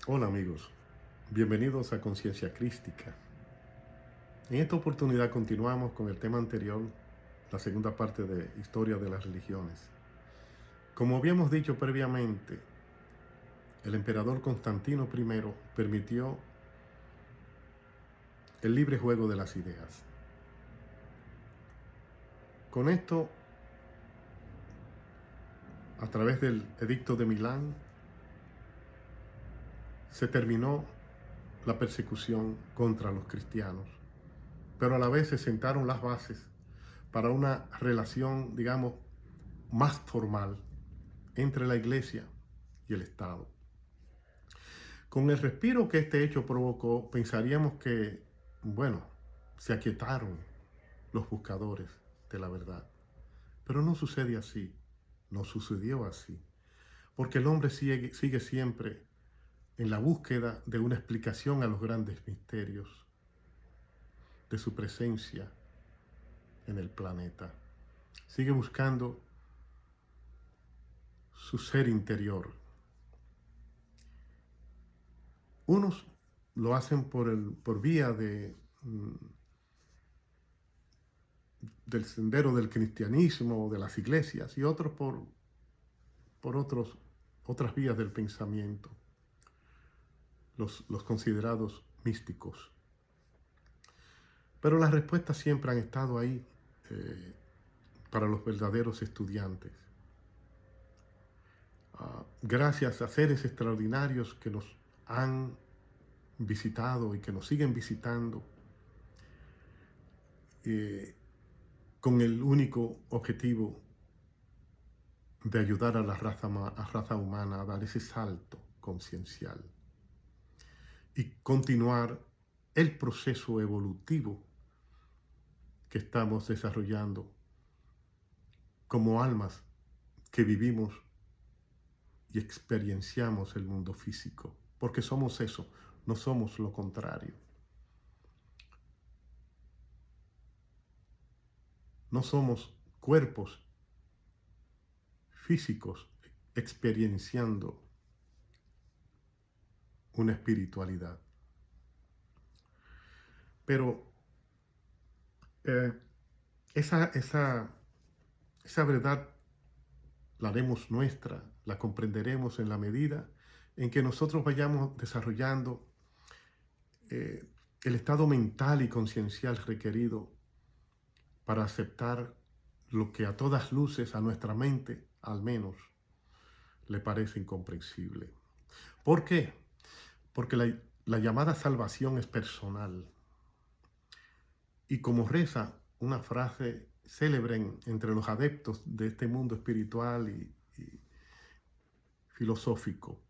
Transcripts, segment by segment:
Hola amigos, bienvenidos a Conciencia Crística. En esta oportunidad continuamos con el tema anterior, la segunda parte de Historia de las Religiones. Como habíamos dicho previamente, el emperador Constantino I permitió el libre juego de las ideas. Con esto, a través del Edicto de Milán, se terminó la persecución contra los cristianos, pero a la vez se sentaron las bases para una relación, digamos, más formal entre la Iglesia y el Estado. Con el respiro que este hecho provocó, pensaríamos que, bueno, se aquietaron los buscadores de la verdad. Pero no sucede así, no sucedió así, porque el hombre sigue siempre en la búsqueda de una explicación a los grandes misterios de su presencia en el planeta. Sigue buscando su ser interior. Unos lo hacen por vía del sendero del cristianismo o de las iglesias, y otros por otras vías del pensamiento, los considerados místicos. Pero las respuestas siempre han estado ahí eh, para los verdaderos estudiantes. Gracias a seres extraordinarios que nos han visitado y que nos siguen visitando, eh, con el único objetivo de ayudar a la raza humana a dar ese salto conciencial y continuar el proceso evolutivo que estamos desarrollando como almas que vivimos y experienciamos el mundo físico, porque somos eso, no somos lo contrario. No somos cuerpos físicos experienciando una espiritualidad. Pero eh, esa verdad la haremos nuestra, la comprenderemos en la medida en que nosotros vayamos desarrollando el estado mental y conciencial requerido para aceptar lo que a todas luces a nuestra mente, al menos, le parece incomprensible. ¿Por qué? Porque la llamada salvación es personal. Y como reza una frase célebre entre los adeptos de este mundo espiritual y filosófico,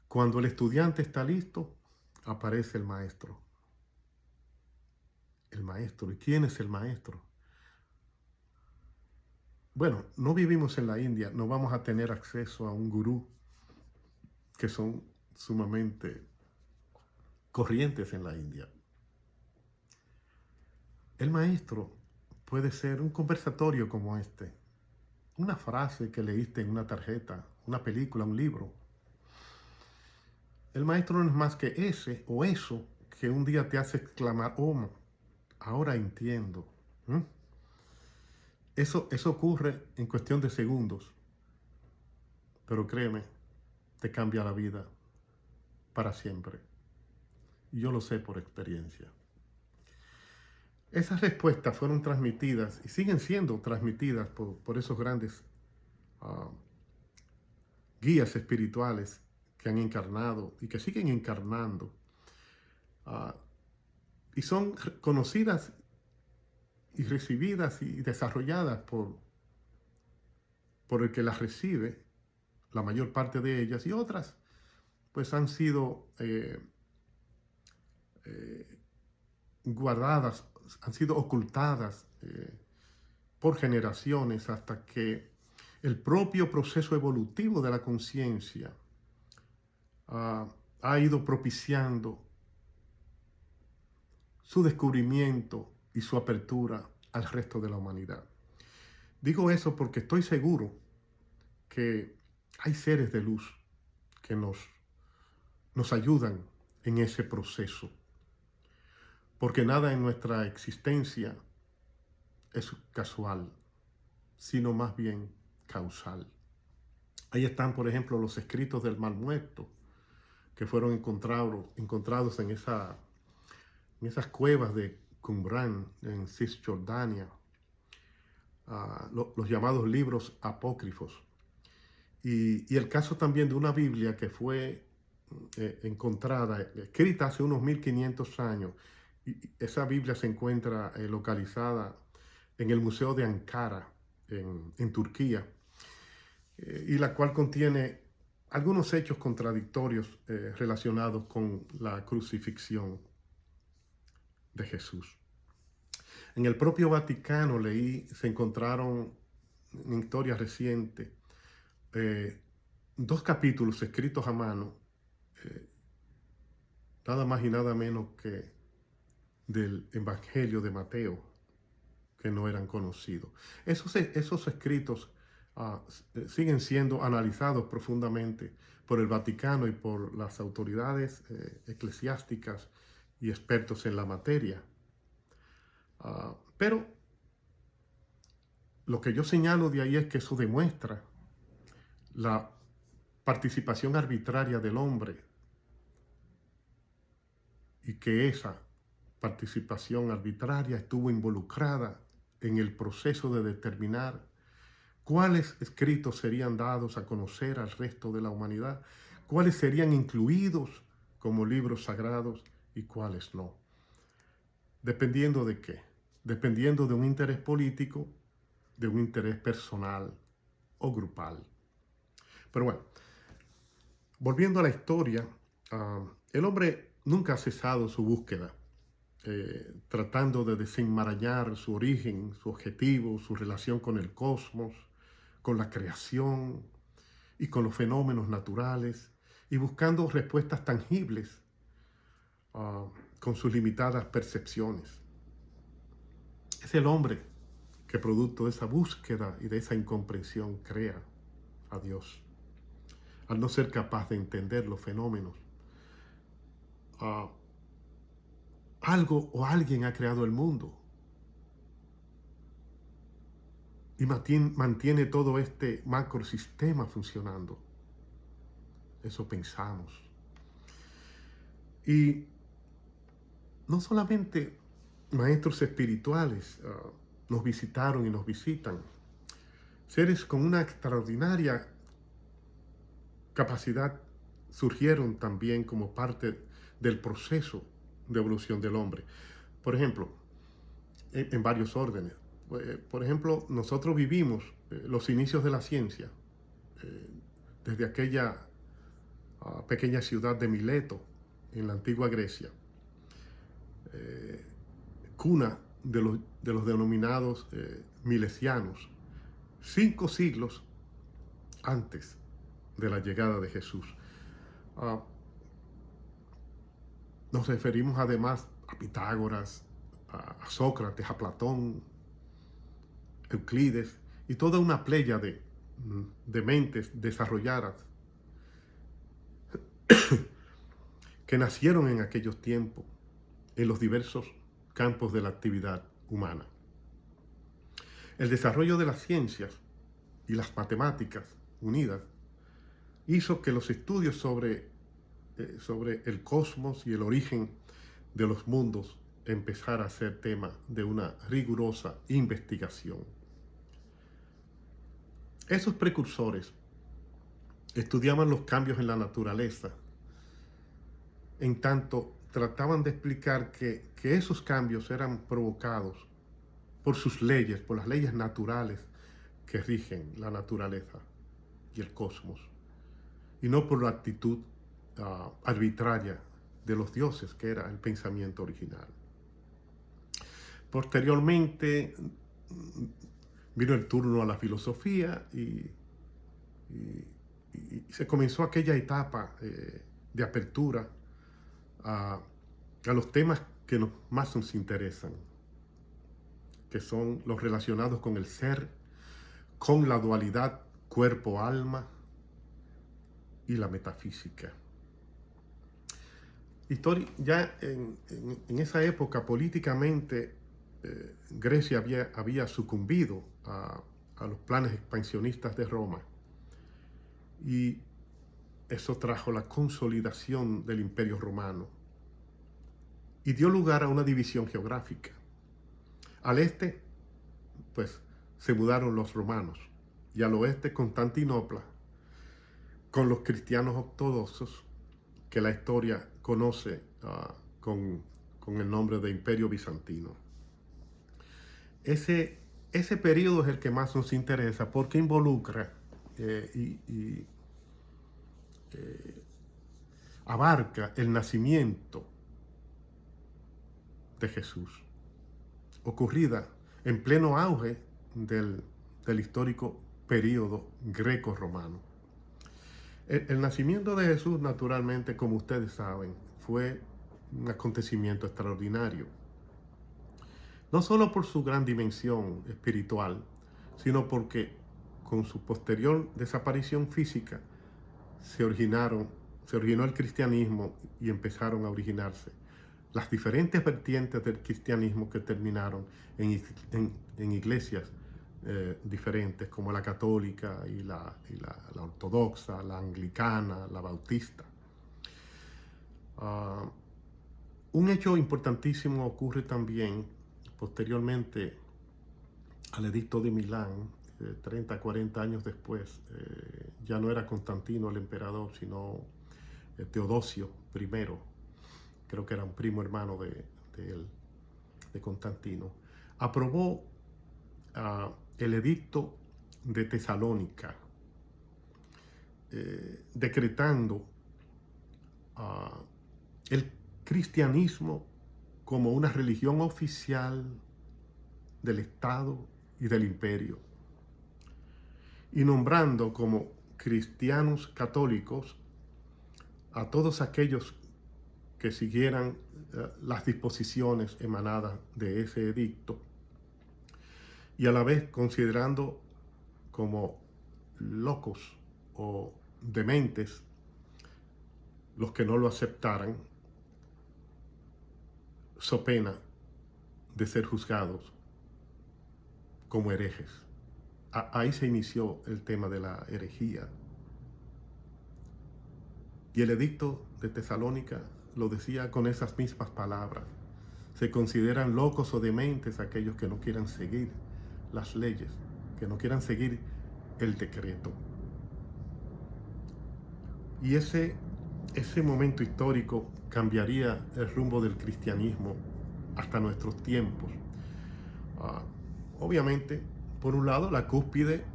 cuando el estudiante está listo, aparece el maestro. El maestro. ¿Y quién es el maestro? Bueno, no vivimos en la India, no vamos a tener acceso a un gurú, que son sumamente corrientes en la India. El maestro puede ser un conversatorio como este, una frase que leíste en una tarjeta, una película, un libro. El maestro no es más que ese o eso que un día te hace exclamar, oh, ahora entiendo. ¿Mm? Eso ocurre en cuestión de segundos, pero créeme, te cambia la vida para siempre. Y yo lo sé por experiencia. Esas respuestas fueron transmitidas y siguen siendo transmitidas por esos grandes uh, guías espirituales que han encarnado y que siguen encarnando. Uh, y son conocidas y recibidas y desarrolladas por el que las recibe, la mayor parte de ellas, y otras pues han sido guardadas, han sido ocultadas por generaciones hasta que el propio proceso evolutivo de la conciencia ha ido propiciando su descubrimiento y su apertura al resto de la humanidad. Digo eso porque estoy seguro que hay seres de luz que nos nos ayudan en ese proceso, porque nada en nuestra existencia es casual, sino más bien causal. Ahí están, por ejemplo, los escritos del Mar Muerto, que fueron encontrados en esas cuevas de Qumran, en Cisjordania, los llamados libros apócrifos. Y el caso también de una Biblia que fue encontrada, escrita hace unos 1500 años. Y esa Biblia se encuentra localizada en el Museo de Ankara, en Turquía, y la cual contiene algunos hechos contradictorios relacionados con la crucifixión de Jesús. En el propio Vaticano se encontraron en historia reciente 2 capítulos escritos a mano, nada más y nada menos que del Evangelio de Mateo, que no eran conocidos. Esos escritos siguen siendo analizados profundamente por el Vaticano y por las autoridades eclesiásticas y expertos en la materia. Pero lo que yo señalo de ahí es que eso demuestra la participación arbitraria del hombre y que esa participación arbitraria estuvo involucrada en el proceso de determinar cuáles escritos serían dados a conocer al resto de la humanidad, cuáles serían incluidos como libros sagrados y cuáles no. ¿Dependiendo de qué? Dependiendo de un interés político, de un interés personal o grupal. Pero bueno, volviendo a la historia, el hombre nunca ha cesado su búsqueda, tratando de desenmarañar su origen, su objetivo, su relación con el cosmos, con la creación y con los fenómenos naturales, y buscando respuestas tangibles con sus limitadas percepciones. Es el hombre que, producto de esa búsqueda y de esa incomprensión, crea a Dios. Al no ser capaz de entender los fenómenos, algo o alguien ha creado el mundo y mantiene todo este macrosistema funcionando. Eso pensamos. Y no solamente maestros espirituales nos visitaron y nos visitan, seres con una extraordinaria capacidad surgieron también como parte del proceso de evolución del hombre. Por ejemplo, en varios órdenes. Por ejemplo, nosotros vivimos los inicios de la ciencia desde aquella pequeña ciudad de Mileto, en la antigua Grecia, cuna de los denominados milesianos, 5 siglos antes de la llegada de Jesús. Nos referimos además a Pitágoras, a Sócrates, a Platón, Euclides y toda una playa de mentes desarrolladas que nacieron en aquellos tiempos en los diversos campos de la actividad humana. El desarrollo de las ciencias y las matemáticas unidas hizo que los estudios sobre el cosmos y el origen de los mundos empezara a ser tema de una rigurosa investigación. Esos precursores estudiaban los cambios en la naturaleza, en tanto trataban de explicar que esos cambios eran provocados por sus leyes, por las leyes naturales que rigen la naturaleza y el cosmos, y no por la actitud arbitraria de los dioses, que era el pensamiento original. Posteriormente vino el turno a la filosofía y se comenzó aquella etapa de apertura a los temas que más nos interesan, que son los relacionados con el ser, con la dualidad cuerpo-alma y la metafísica. Ya en esa época políticamente Grecia había sucumbido a los planes expansionistas de Roma y eso trajo la consolidación del Imperio Romano y dio lugar a una división geográfica. Al este, pues, se mudaron los romanos y al oeste Constantinopla, con los cristianos ortodoxos que la historia conoce con el nombre de Imperio Bizantino. Ese periodo es el que más nos interesa porque involucra y abarca el nacimiento de Jesús, ocurrida en pleno auge del histórico periodo greco-romano. El nacimiento de Jesús, naturalmente, como ustedes saben, fue un acontecimiento extraordinario. No solo por su gran dimensión espiritual, sino porque con su posterior desaparición física se originó el cristianismo y empezaron a originarse las diferentes vertientes del cristianismo que terminaron en iglesias diferentes, como la católica y la ortodoxa, la anglicana, la bautista. Un hecho importantísimo ocurre también posteriormente al Edicto de Milán, 30, 40 años después. Ya no era Constantino el emperador, sino Teodosio I, creo que era un primo hermano de Constantino, aprobó el Edicto de Tesalónica, decretando el cristianismo como una religión oficial del Estado y del imperio, y nombrando como cristianos católicos a todos aquellos que siguieran las disposiciones emanadas de ese edicto, y a la vez considerando como locos o dementes los que no lo aceptaran, so pena de ser juzgados como herejes. Ahí se inició el tema de la herejía. Y el edicto de Tesalónica lo decía con esas mismas palabras. Se consideran locos o dementes aquellos que no quieran seguir las leyes, que no quieran seguir el decreto. Y ese momento histórico cambiaría el rumbo del cristianismo hasta nuestros tiempos. Obviamente, por un lado, la cúspide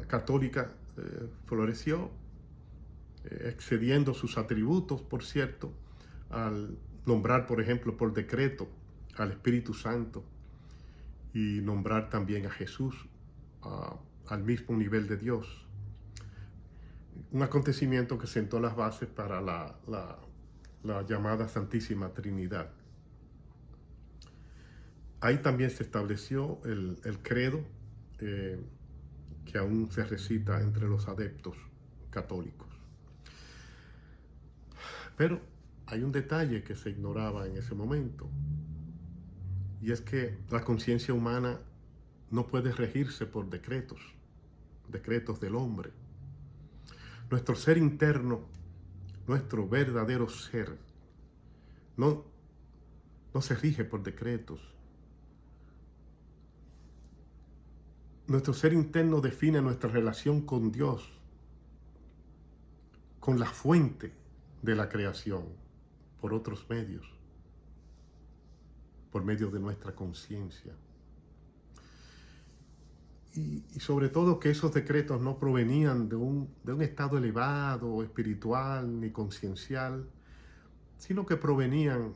católica floreció, excediendo sus atributos, por cierto, al nombrar, por ejemplo, por decreto al Espíritu Santo y nombrar también a Jesús al mismo nivel de Dios. Un acontecimiento que sentó las bases para la llamada Santísima Trinidad. Ahí también se estableció el credo que aún se recita entre los adeptos católicos. Pero hay un detalle que se ignoraba en ese momento, y es que la conciencia humana no puede regirse por decretos del hombre. Nuestro ser interno, nuestro verdadero ser, no se rige por decretos. Nuestro ser interno define nuestra relación con Dios, con la fuente de la creación, por otros medios, por medio de nuestra conciencia. Y sobre todo que esos decretos no provenían de un estado elevado, espiritual, ni conciencial, sino que provenían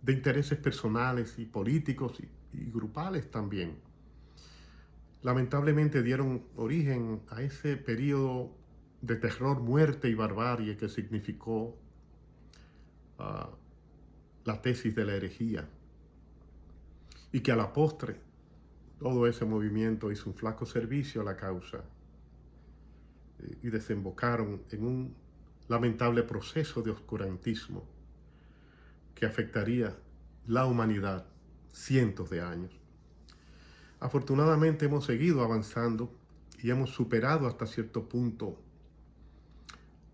de intereses personales y políticos y grupales también. Lamentablemente dieron origen a ese periodo de terror, muerte y barbarie que significó la tesis de la herejía, y que a la postre todo ese movimiento hizo un flaco servicio a la causa y desembocaron en un lamentable proceso de oscurantismo que afectaría la humanidad cientos de años. Afortunadamente hemos seguido avanzando y hemos superado hasta cierto punto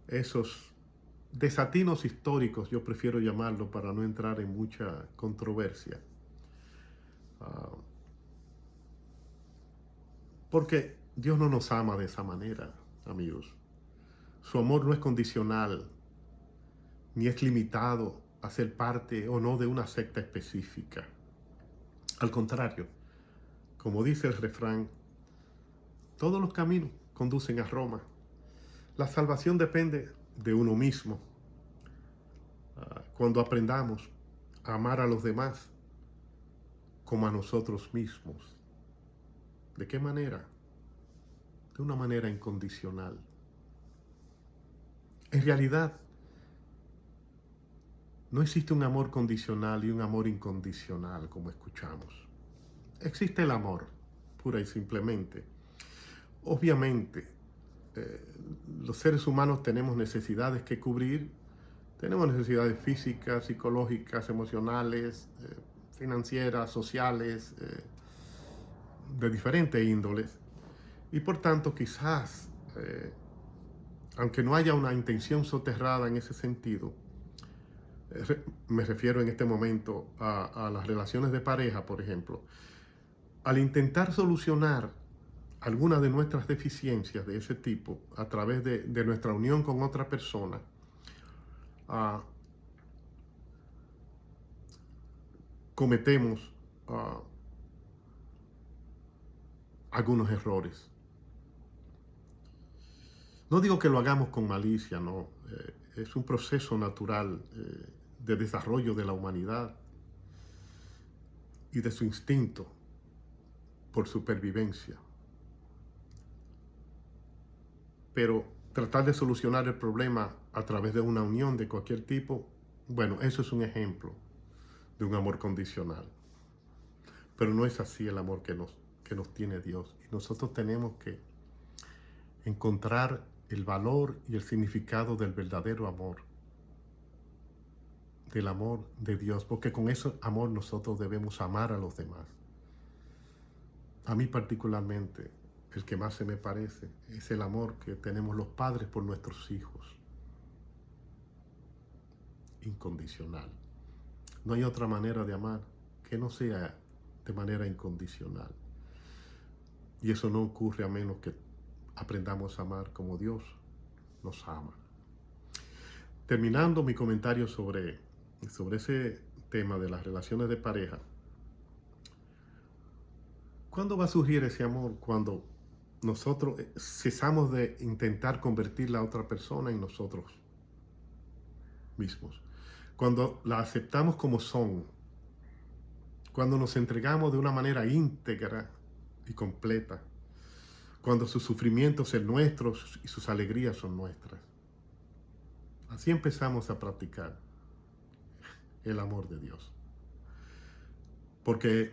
esos desatinos históricos, yo prefiero llamarlo para no entrar en mucha controversia. Porque Dios no nos ama de esa manera, amigos. Su amor no es condicional, ni es limitado a ser parte o no de una secta específica. Al contrario, como dice el refrán, todos los caminos conducen a Roma. La salvación depende de uno mismo. Cuando aprendamos a amar a los demás como a nosotros mismos. ¿De qué manera? De una manera incondicional. En realidad, no existe un amor condicional y un amor incondicional como escuchamos. Existe el amor, pura y simplemente. Obviamente, los seres humanos tenemos necesidades que cubrir. Tenemos necesidades físicas, psicológicas, emocionales, financieras, sociales, de diferentes índoles. Y por tanto, quizás, aunque no haya una intención soterrada en ese sentido, me refiero en este momento a las relaciones de pareja, por ejemplo, al intentar solucionar algunas de nuestras deficiencias de ese tipo a través de nuestra unión con otra persona, cometemos algunos errores. No digo que lo hagamos con malicia, no. Es un proceso natural de desarrollo de la humanidad y de su instinto por supervivencia. Pero tratar de solucionar el problema a través de una unión de cualquier tipo, bueno, eso es un ejemplo de un amor condicional. Pero no es así el amor que nos tiene Dios. Y nosotros tenemos que encontrar el valor y el significado del verdadero amor, del amor de Dios, porque con ese amor nosotros debemos amar a los demás. A mí particularmente, el que más se me parece es el amor que tenemos los padres por nuestros hijos. Incondicional. No hay otra manera de amar que no sea de manera incondicional. Y eso no ocurre a menos que aprendamos a amar como Dios nos ama. Terminando mi comentario sobre ese tema de las relaciones de pareja, ¿cuándo va a surgir ese amor? Cuando nosotros cesamos de intentar convertir la otra persona en nosotros mismos. Cuando la aceptamos como son. Cuando nos entregamos de una manera íntegra y completa. Cuando sus sufrimientos son nuestros y sus alegrías son nuestras. Así empezamos a practicar el amor de Dios. Porque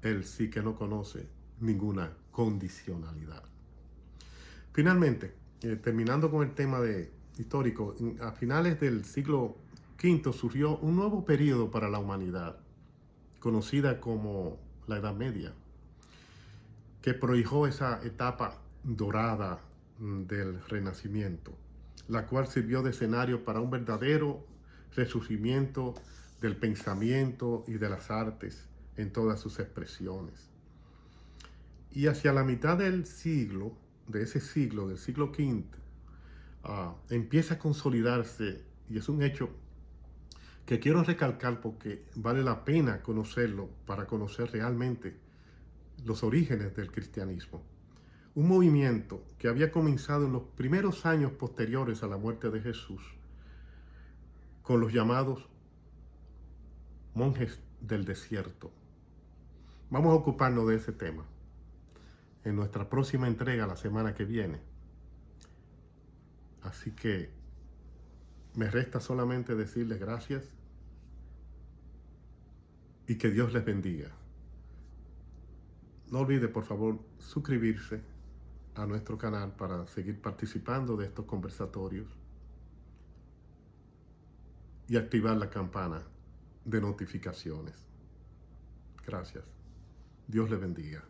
Él sí que no conoce ninguna condicionalidad. Finalmente, terminando con el tema histórico, a finales del siglo V surgió un nuevo periodo para la humanidad, conocida como la Edad Media, que prohijó esa etapa dorada del Renacimiento, la cual sirvió de escenario para un verdadero resurgimiento del pensamiento y de las artes en todas sus expresiones. Y hacia la mitad del siglo, del siglo V, empieza a consolidarse, y es un hecho que quiero recalcar porque vale la pena conocerlo para conocer realmente los orígenes del cristianismo. Un movimiento que había comenzado en los primeros años posteriores a la muerte de Jesús, con los llamados monjes del desierto. Vamos a ocuparnos de ese tema en nuestra próxima entrega la semana que viene. Así que me resta solamente decirles gracias y que Dios les bendiga. No olvide, por favor, suscribirse a nuestro canal para seguir participando de estos conversatorios. y activar la campana de notificaciones. Gracias. Dios le bendiga.